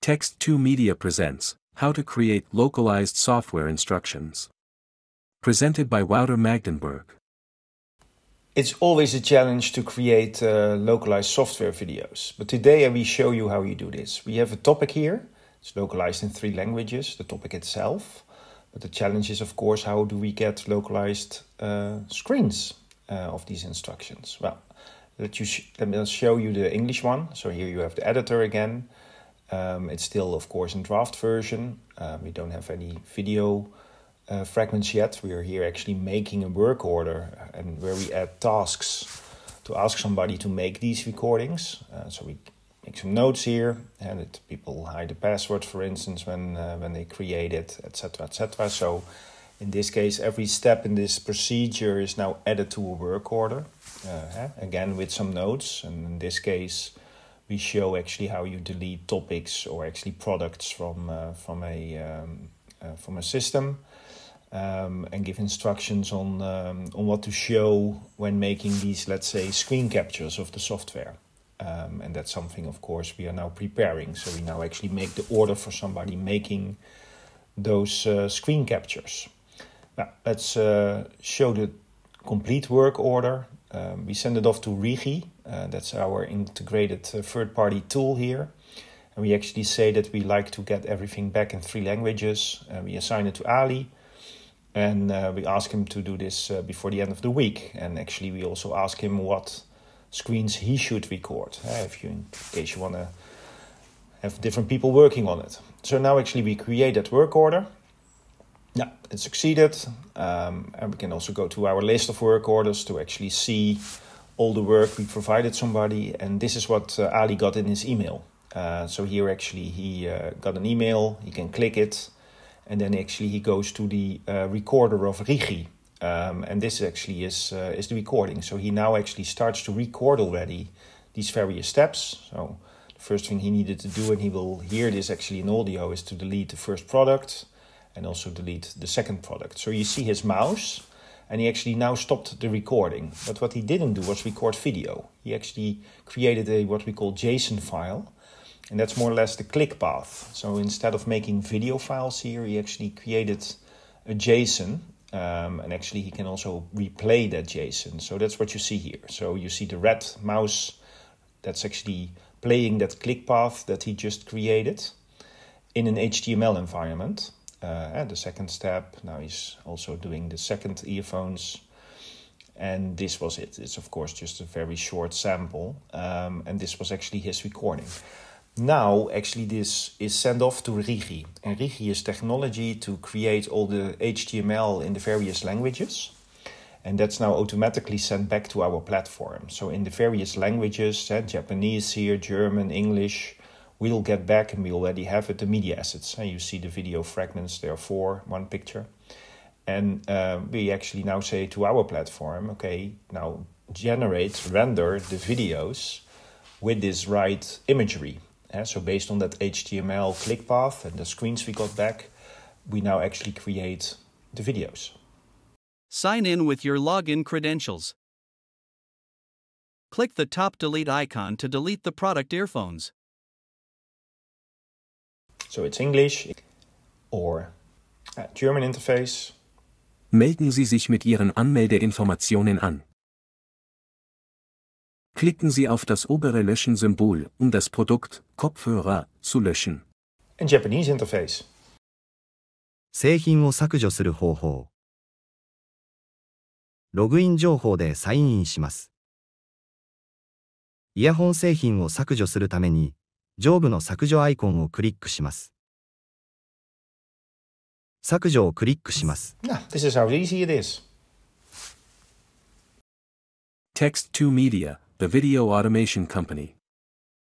TXTOmedia presents How to Create Localized Software Instructions. Presented by Wouter Magdenburg. It's always a challenge to create localized software videos, but today I will show you how you do this. We have a topic here. It's localized in 3 languages, the topic itself. But the challenge is, of course, how do we get localized screens of these instructions? Well, let me show you the English one. So here you have the editor again. It's still, of course, in draft version. We don't have any video fragments yet. We are here actually making a work order and where we add tasks to ask somebody to make these recordings. So we make some notes here, and people hide the password, for instance, when they create it, etc., etc. So in this case, every step in this procedure is now added to a work order, again with some notes. And in this case, we show actually how you delete topics or actually products from a system, and give instructions on what to show when making these, let's say, screen captures of the software. And that's something, of course, we are now preparing. So we now actually make the order for somebody making those screen captures. Now, let's show the complete work order. We send it off to RIGI. That's our integrated third-party tool here. And we actually say that we like to get everything back in 3 languages. We assign it to Ali. And we ask him to do this before the end of the week. And actually, we also ask him what screens he should record, in case you want to have different people working on it. So now actually we create that work order. Yeah, it succeeded. And we can also go to our list of work orders to actually see all the work we provided somebody. And this is what Ali got in his email. So here actually he got an email, he can click it. And then actually he goes to the recorder of RIGI. And this actually is the recording. So he now actually starts to record already these various steps. So the first thing he needed to do, and he will hear this actually in audio, is to delete the first product and also delete the second product. So you see his mouse, and he actually now stopped the recording. But what he didn't do was record video. He actually created what we call JSON file. And that's more or less the click path. So instead of making video files here, he actually created a JSON. And actually he can also replay that JSON. So that's what you see here. So you see the red mouse that's actually playing that click path that he just created in an HTML environment. And the second step, now he's also doing the second earphones. And this was it. It's of course just a very short sample. And this was actually his recording. Now, actually, this is sent off to RIGI. And RIGI is technology to create all the HTML in the various languages. And that's now automatically sent back to our platform. So in the various languages, Japanese here, German, English, we'll get back, and we already have it, the media assets. You see the video fragments, there are 4, 1 picture. And we actually now say to our platform, okay, now render the videos with this right imagery. So based on that HTML click path and the screens we got back, we now actually create the videos. Sign in with your login credentials. Click the top delete icon to delete the product earphones. So it's English or German interface. Melden Sie sich mit Ihren Anmeldeinformationen an. Klicken Sie auf das obere Löschen-Symbol, um das Produkt Kopfhörer zu löschen. And Japanese interface. 製品を削除する方法。ログイン情報でサインインします。イヤホン製品を削除するために、上部の削除アイコンをクリックします。削除をクリックします。Now, this is how easy it is. TXTOmedia, the video automation company.